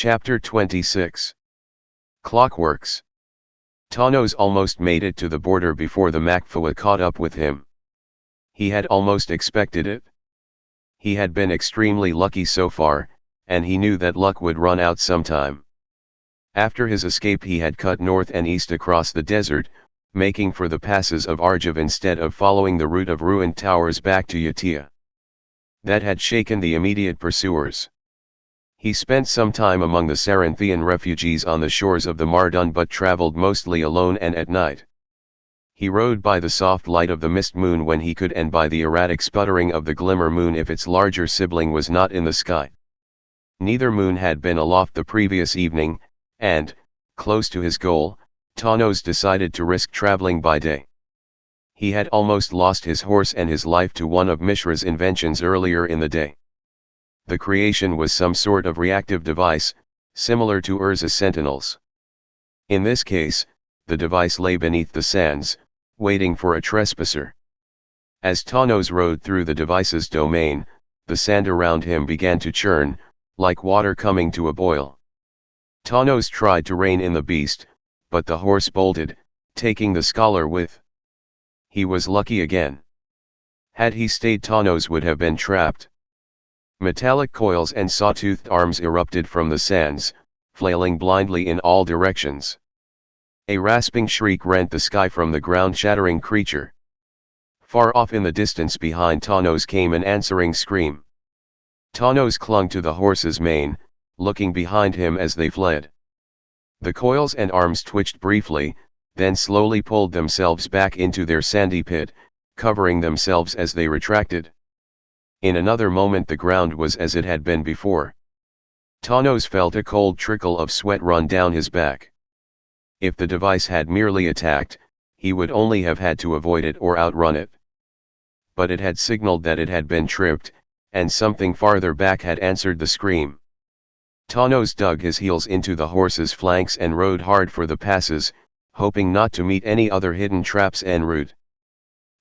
Chapter 26. Clockworks. Tawnos almost made it to the border before the Makfua caught up with him. He had almost expected it. He had been extremely lucky so far, and he knew that luck would run out sometime. After his escape he had cut north and east across the desert, making for the passes of Argiv instead of following the route of ruined towers back to Yatia. That had shaken the immediate pursuers. He spent some time among the Saranthian refugees on the shores of the Mardun but traveled mostly alone and at night. He rode by the soft light of the mist moon when he could and by the erratic sputtering of the glimmer moon if its larger sibling was not in the sky. Neither moon had been aloft the previous evening, and, close to his goal, Tawnos decided to risk traveling by day. He had almost lost his horse and his life to one of Mishra's inventions earlier in the day. The creation was some sort of reactive device, similar to Urza's sentinels. In this case, the device lay beneath the sands, waiting for a trespasser. As Tawnos rode through the device's domain, the sand around him began to churn, like water coming to a boil. Tawnos tried to rein in the beast, but the horse bolted, taking the scholar with. He was lucky again. Had he stayed, Tawnos would have been trapped. Metallic coils and saw-toothed arms erupted from the sands, flailing blindly in all directions. A rasping shriek rent the sky from the ground-shattering creature. Far off in the distance behind Tawnos came an answering scream. Tawnos clung to the horse's mane, looking behind him as they fled. The coils and arms twitched briefly, then slowly pulled themselves back into their sandy pit, covering themselves as they retracted. In another moment the ground was as it had been before. Tawnos felt a cold trickle of sweat run down his back. If the device had merely attacked, he would only have had to avoid it or outrun it. But it had signaled that it had been tripped, and something farther back had answered the scream. Tawnos dug his heels into the horse's flanks and rode hard for the passes, hoping not to meet any other hidden traps en route.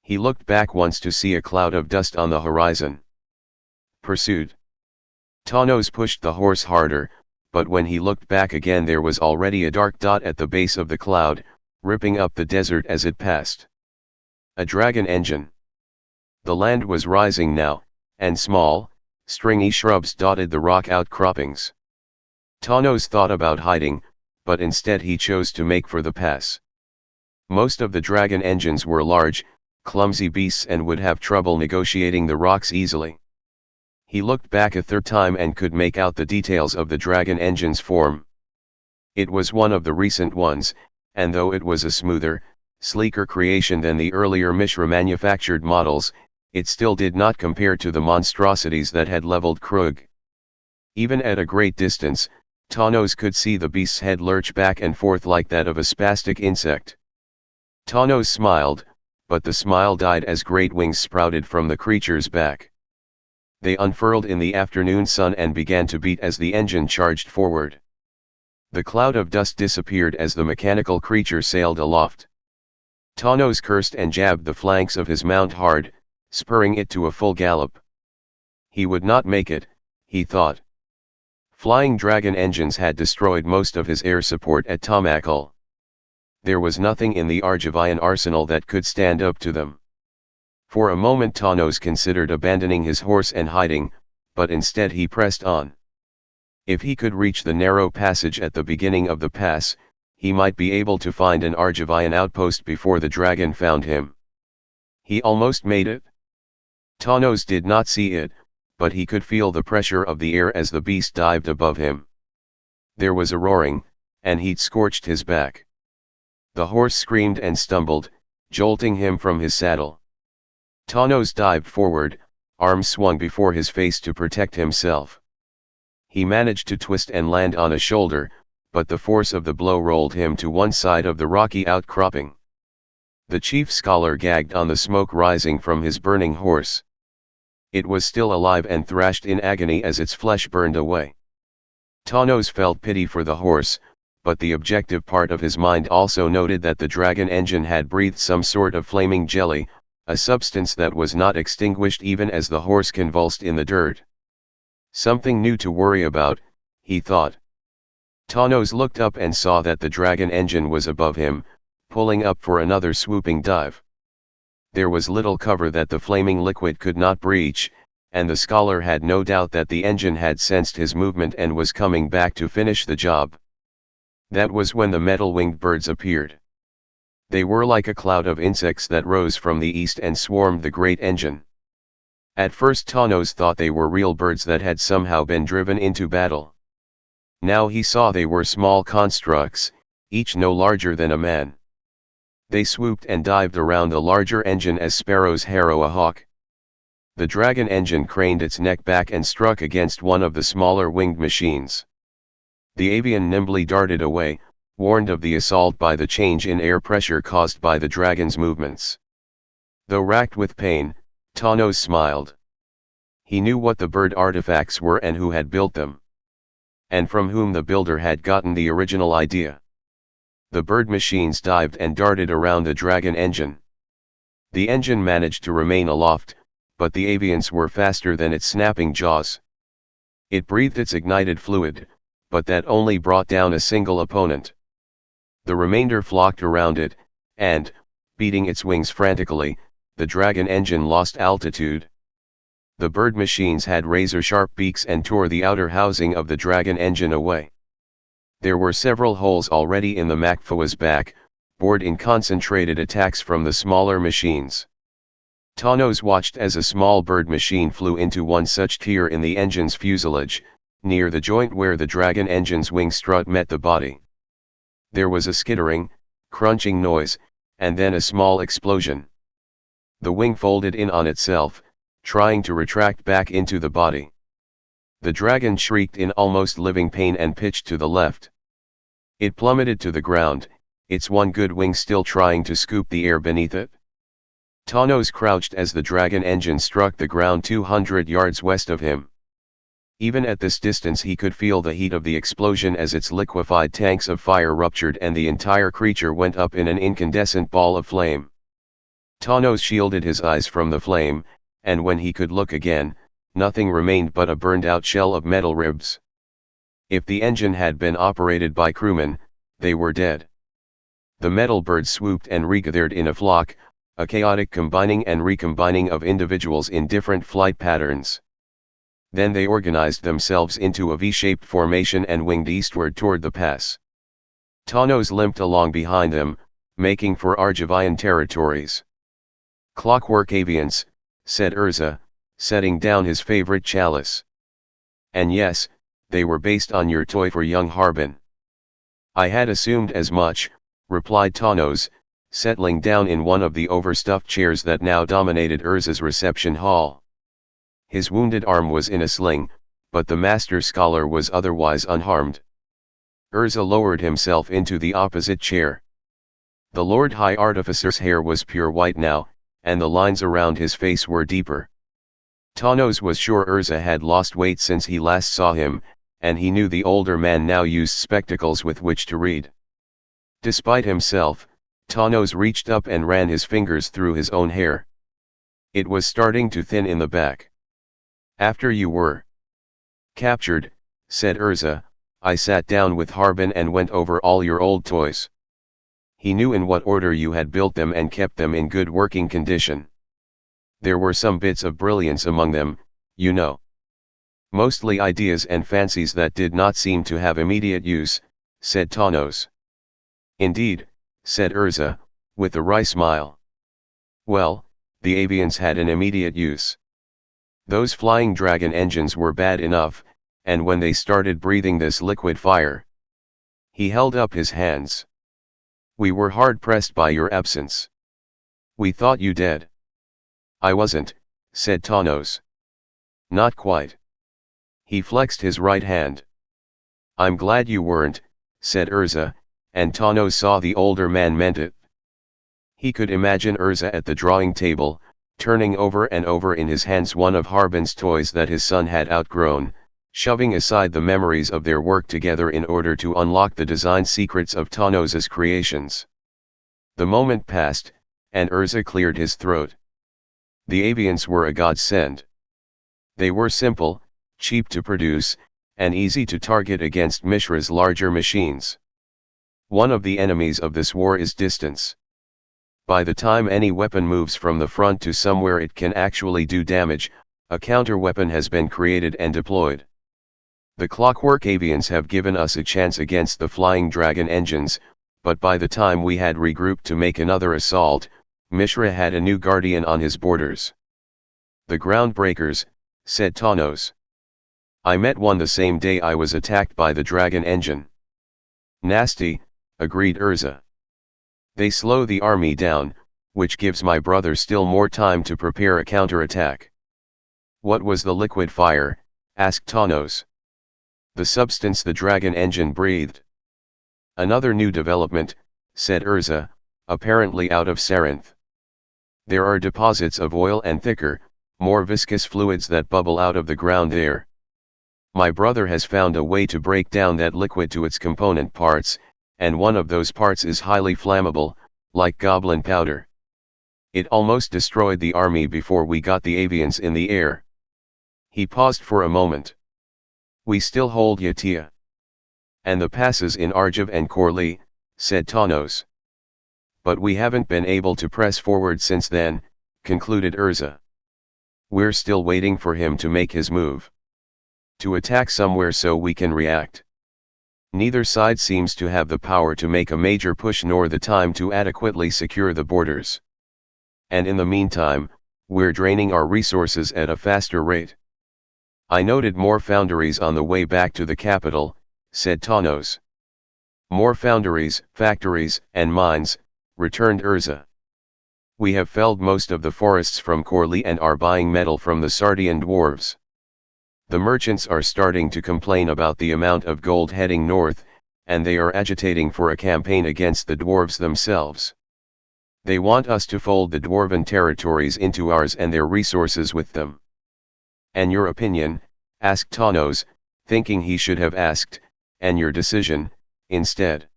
He looked back once to see a cloud of dust on the horizon. Pursued. Tawnos pushed the horse harder, but when he looked back again there was already a dark dot at the base of the cloud, ripping up the desert as it passed. A dragon engine. The land was rising now, and small, stringy shrubs dotted the rock outcroppings. Tawnos thought about hiding, but instead he chose to make for the pass. Most of the dragon engines were large, clumsy beasts and would have trouble negotiating the rocks easily. He looked back a third time and could make out the details of the dragon engine's form. It was one of the recent ones, and though it was a smoother, sleeker creation than the earlier Mishra manufactured models, it still did not compare to the monstrosities that had leveled Krug. Even at a great distance, Tawnos could see the beast's head lurch back and forth like that of a spastic insect. Tawnos smiled, but the smile died as great wings sprouted from the creature's back. They unfurled in the afternoon sun and began to beat as the engine charged forward. The cloud of dust disappeared as the mechanical creature sailed aloft. Tawnos cursed and jabbed the flanks of his mount hard, spurring it to a full gallop. He would not make it, he thought. Flying dragon engines had destroyed most of his air support at Tamakul. There was nothing in the Argivian arsenal that could stand up to them. For a moment Tawnos considered abandoning his horse and hiding, but instead he pressed on. If he could reach the narrow passage at the beginning of the pass, he might be able to find an Argivian outpost before the dragon found him. He almost made it. Tawnos did not see it, but he could feel the pressure of the air as the beast dived above him. There was a roaring, and heat scorched his back. The horse screamed and stumbled, jolting him from his saddle. Tawnos dived forward, arms swung before his face to protect himself. He managed to twist and land on a shoulder, but the force of the blow rolled him to one side of the rocky outcropping. The chief scholar gagged on the smoke rising from his burning horse. It was still alive and thrashed in agony as its flesh burned away. Tawnos felt pity for the horse, but the objective part of his mind also noted that the dragon engine had breathed some sort of flaming jelly, a substance that was not extinguished even as the horse convulsed in the dirt. Something new to worry about, he thought. Tawnos looked up and saw that the dragon engine was above him, pulling up for another swooping dive. There was little cover that the flaming liquid could not breach, and the scholar had no doubt that the engine had sensed his movement and was coming back to finish the job. That was when the metal-winged birds appeared. They were like a cloud of insects that rose from the east and swarmed the great engine. At first Tawnos thought they were real birds that had somehow been driven into battle. Now he saw they were small constructs, each no larger than a man. They swooped and dived around the larger engine as sparrows harrow a hawk. The dragon engine craned its neck back and struck against one of the smaller winged machines. The avian nimbly darted away, warned of the assault by the change in air pressure caused by the dragon's movements. Though racked with pain, Tawnos smiled. He knew what the bird artifacts were and who had built them, and from whom the builder had gotten the original idea. The bird machines dived and darted around the dragon engine. The engine managed to remain aloft, but the avians were faster than its snapping jaws. It breathed its ignited fluid, but that only brought down a single opponent. The remainder flocked around it, and, beating its wings frantically, the dragon engine lost altitude. The bird machines had razor-sharp beaks and tore the outer housing of the dragon engine away. There were several holes already in the Makfua's back, bored in concentrated attacks from the smaller machines. Tawnos watched as a small bird machine flew into one such tear in the engine's fuselage, near the joint where the dragon engine's wing strut met the body. There was a skittering, crunching noise, and then a small explosion. The wing folded in on itself, trying to retract back into the body. The dragon shrieked in almost living pain and pitched to the left. It plummeted to the ground, its one good wing still trying to scoop the air beneath it. Tawnos crouched as the dragon engine struck the ground 200 yards west of him. Even at this distance he could feel the heat of the explosion as its liquefied tanks of fire ruptured and the entire creature went up in an incandescent ball of flame. Tawnos shielded his eyes from the flame, and when he could look again, nothing remained but a burned-out shell of metal ribs. If the engine had been operated by crewmen, they were dead. The metal birds swooped and regathered in a flock, a chaotic combining and recombining of individuals in different flight patterns. Then they organized themselves into a V-shaped formation and winged eastward toward the pass. Tawnos limped along behind them, making for Argivian territories. "Clockwork avians," said Urza, setting down his favorite chalice. "And yes, they were based on your toy for young Harbin." "I had assumed as much," replied Tawnos, settling down in one of the overstuffed chairs that now dominated Urza's reception hall. His wounded arm was in a sling, but the master scholar was otherwise unharmed. Urza lowered himself into the opposite chair. The Lord High Artificer's hair was pure white now, and the lines around his face were deeper. Tawnos was sure Urza had lost weight since he last saw him, and he knew the older man now used spectacles with which to read. Despite himself, Tawnos reached up and ran his fingers through his own hair. It was starting to thin in the back. "After you were captured," said Urza, "I sat down with Harbin and went over all your old toys. He knew in what order you had built them and kept them in good working condition. There were some bits of brilliance among them, you know. Mostly ideas and fancies that did not seem to have immediate use," said Tawnos. "Indeed," said Urza, with a wry smile. "Well, the avians had an immediate use. Those flying dragon engines were bad enough, and when they started breathing this liquid fire..." He held up his hands. "We were hard pressed by your absence. We thought you dead." "I wasn't," said Tawnos. "Not quite." He flexed his right hand. "I'm glad you weren't," said Urza, and Tawnos saw the older man meant it. He could imagine Urza at the drawing table, turning over and over in his hands one of Harbin's toys that his son had outgrown, shoving aside the memories of their work together in order to unlock the design secrets of Tawnos's creations. The moment passed, and Urza cleared his throat. The avians were a godsend. They were simple, cheap to produce, and easy to target against Mishra's larger machines. One of the enemies of this war is distance. By the time any weapon moves from the front to somewhere it can actually do damage, a counter-weapon has been created and deployed. The Clockwork avians have given us a chance against the flying dragon engines, but by the time we had regrouped to make another assault, Mishra had a new guardian on his borders. The groundbreakers, said Tawnos. I met one the same day I was attacked by the dragon engine. Nasty, agreed Urza. They slow the army down, which gives my brother still more time to prepare a counterattack. What was the liquid fire? Asked Tawnos. The substance the dragon engine breathed. Another new development, said Urza, apparently out of Sarinth. There are deposits of oil and thicker, more viscous fluids that bubble out of the ground there. My brother has found a way to break down that liquid to its component parts, and one of those parts is highly flammable, like goblin powder. It almost destroyed the army before we got the avians in the air. He paused for a moment. We still hold Yatia. And the passes in Argiv and Corley, said Tawnos. But we haven't been able to press forward since then, concluded Urza. We're still waiting for him to make his move. To attack somewhere so we can react. Neither side seems to have the power to make a major push nor the time to adequately secure the borders. And in the meantime, we're draining our resources at a faster rate. I noted more foundries on the way back to the capital, said Tawnos. More foundries, factories, and mines, returned Urza. We have felled most of the forests from Corley and are buying metal from the Sardian dwarves. The merchants are starting to complain about the amount of gold heading north, and they are agitating for a campaign against the dwarves themselves. They want us to fold the dwarven territories into ours and their resources with them. And your opinion? Asked Tawnos, thinking he should have asked, and your decision, instead.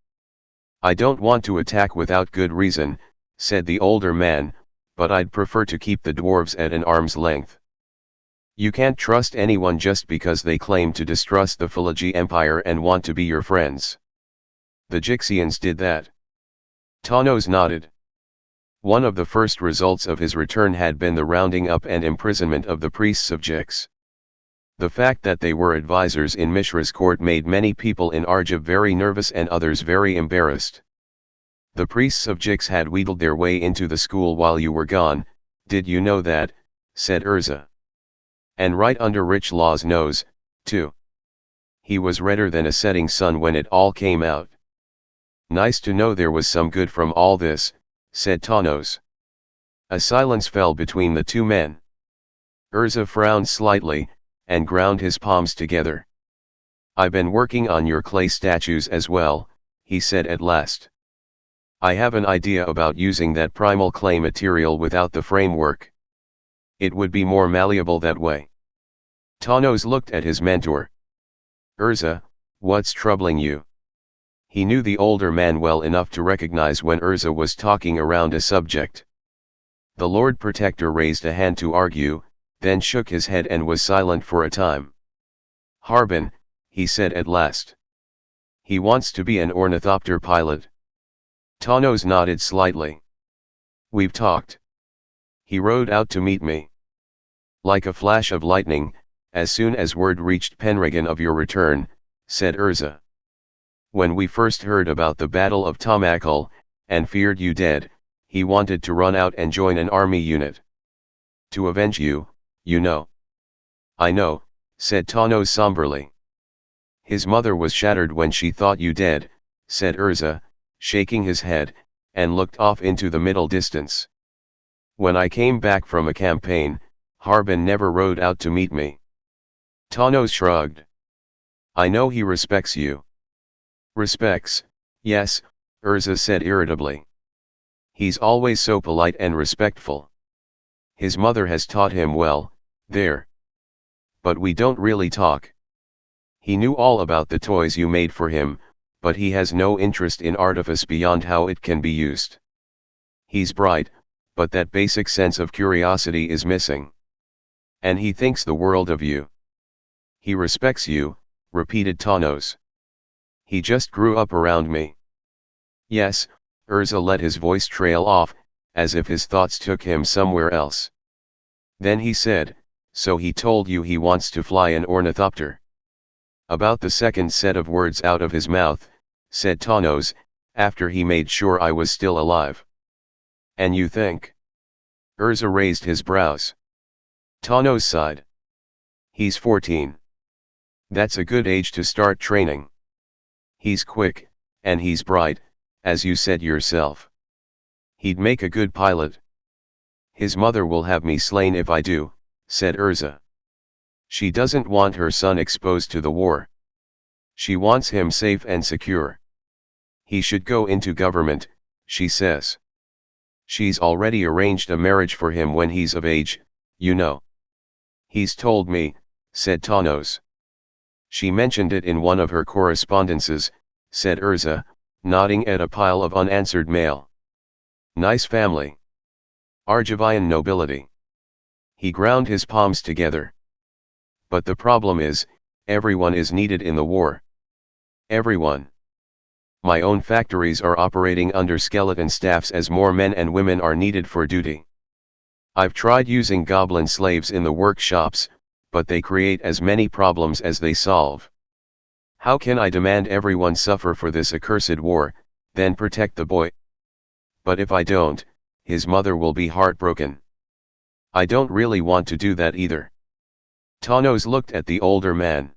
I don't want to attack without good reason, said the older man, but I'd prefer to keep the dwarves at an arm's length. You can't trust anyone just because they claim to distrust the Philigi Empire and want to be your friends. The Jixians did that. Tawnos nodded. One of the first results of his return had been the rounding up and imprisonment of the priests of Jix. The fact that they were advisors in Mishra's court made many people in Argiv very nervous and others very embarrassed. The priests of Jix had wheedled their way into the school while you were gone, did you know that? Said Urza. And right under Rich Law's nose, too. He was redder than a setting sun when it all came out. Nice to know there was some good from all this, said Tawnos. A silence fell between the two men. Urza frowned slightly, and ground his palms together. I've been working on your clay statues as well, he said at last. I have an idea about using that primal clay material without the framework. It would be more malleable that way. Tawnos looked at his mentor. Urza, what's troubling you? He knew the older man well enough to recognize when Urza was talking around a subject. The Lord Protector raised a hand to argue, then shook his head and was silent for a time. Harbin, he said at last. He wants to be an ornithopter pilot. Tawnos nodded slightly. We've talked. He rode out to meet me. Like a flash of lightning, as soon as word reached Penregan of your return, said Urza. When we first heard about the Battle of Tomakal, and feared you dead, he wanted to run out and join an army unit. To avenge you, you know. I know, said Tawnos somberly. His mother was shattered when she thought you dead, said Urza, shaking his head, and looked off into the middle distance. When I came back from a campaign, Harbin never rode out to meet me. Tawnos shrugged. I know he respects you. Respects, yes, Urza said irritably. He's always so polite and respectful. His mother has taught him well, there. But we don't really talk. He knew all about the toys you made for him, but he has no interest in artifice beyond how it can be used. He's bright, but that basic sense of curiosity is missing. And he thinks the world of you. He respects you, repeated Tawnos. He just grew up around me. Yes, Urza let his voice trail off, as if his thoughts took him somewhere else. Then he said, so he told you he wants to fly an ornithopter. About the second set of words out of his mouth, said Tawnos, after he made sure I was still alive. And you think? Urza raised his brows. Tawnos sighed. He's 14. That's a good age to start training. He's quick, and he's bright, as you said yourself. He'd make a good pilot. His mother will have me slain if I do, said Urza. She doesn't want her son exposed to the war. She wants him safe and secure. He should go into government, she says. She's already arranged a marriage for him when he's of age, you know. He's told me, said Tawnos. She mentioned it in one of her correspondences, said Urza, nodding at a pile of unanswered mail. Nice family. Argivian nobility. He ground his palms together. But the problem is, everyone is needed in the war. Everyone. My own factories are operating under skeleton staffs as more men and women are needed for duty. I've tried using goblin slaves in the workshops, but they create as many problems as they solve. How can I demand everyone suffer for this accursed war, then protect the boy? But if I don't, his mother will be heartbroken. I don't really want to do that either. Tawnos looked at the older man.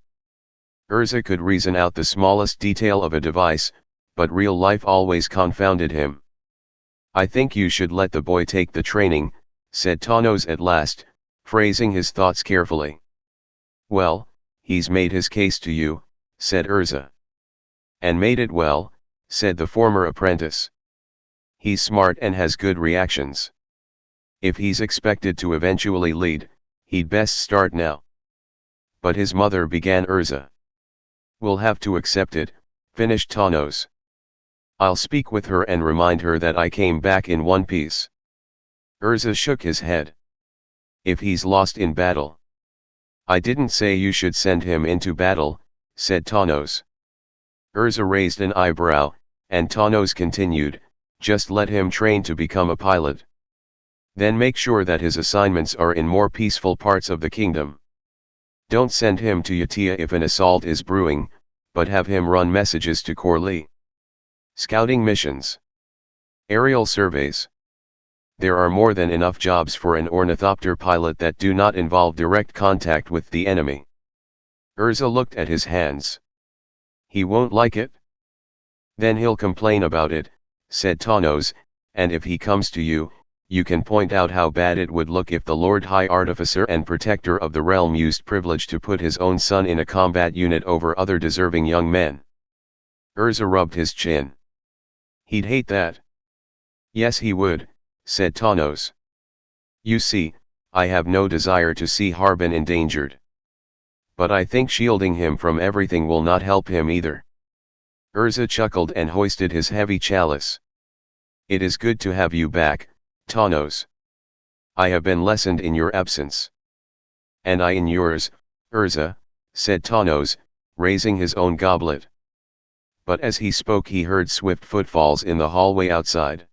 Urza could reason out the smallest detail of a device, but real life always confounded him. I think you should let the boy take the training, said Tawnos at last, phrasing his thoughts carefully. Well, he's made his case to you, said Urza. And made it well, said the former apprentice. He's smart and has good reactions. If he's expected to eventually lead, he'd best start now. But his mother, began Urza. We'll have to accept it, finished Tawnos. I'll speak with her and remind her that I came back in one piece. Urza shook his head. If he's lost in battle. I didn't say you should send him into battle, said Tawnos. Urza raised an eyebrow, and Tawnos continued, just let him train to become a pilot. Then make sure that his assignments are in more peaceful parts of the kingdom. Don't send him to Yatia if an assault is brewing, but have him run messages to Corley. Scouting missions. Aerial surveys. There are more than enough jobs for an ornithopter pilot that do not involve direct contact with the enemy. Urza looked at his hands. He won't like it? Then he'll complain about it, said Tawnos, and if he comes to you, you can point out how bad it would look if the Lord High Artificer and Protector of the Realm used privilege to put his own son in a combat unit over other deserving young men. Urza rubbed his chin. He'd hate that. Yes, he would, said Tawnos. You see, I have no desire to see Harbin endangered. But I think shielding him from everything will not help him either. Urza chuckled and hoisted his heavy chalice. It is good to have you back, Tawnos. I have been lessened in your absence. And I in yours, Urza, said Tawnos, raising his own goblet. But as he spoke he heard swift footfalls in the hallway outside.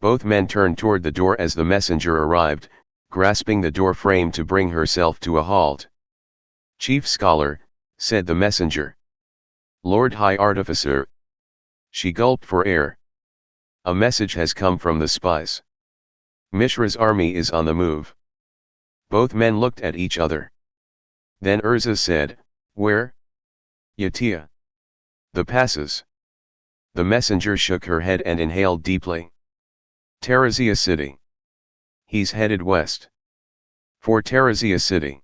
Both men turned toward the door as the messenger arrived, grasping the door frame to bring herself to a halt. Chief Scholar, said the messenger. Lord High Artificer. She gulped for air. A message has come from the spies. Mishra's army is on the move. Both men looked at each other. Then Urza said, Where? Yatia. The passes. The messenger shook her head and inhaled deeply. Terrazia City. He's headed west. For Terrazia City.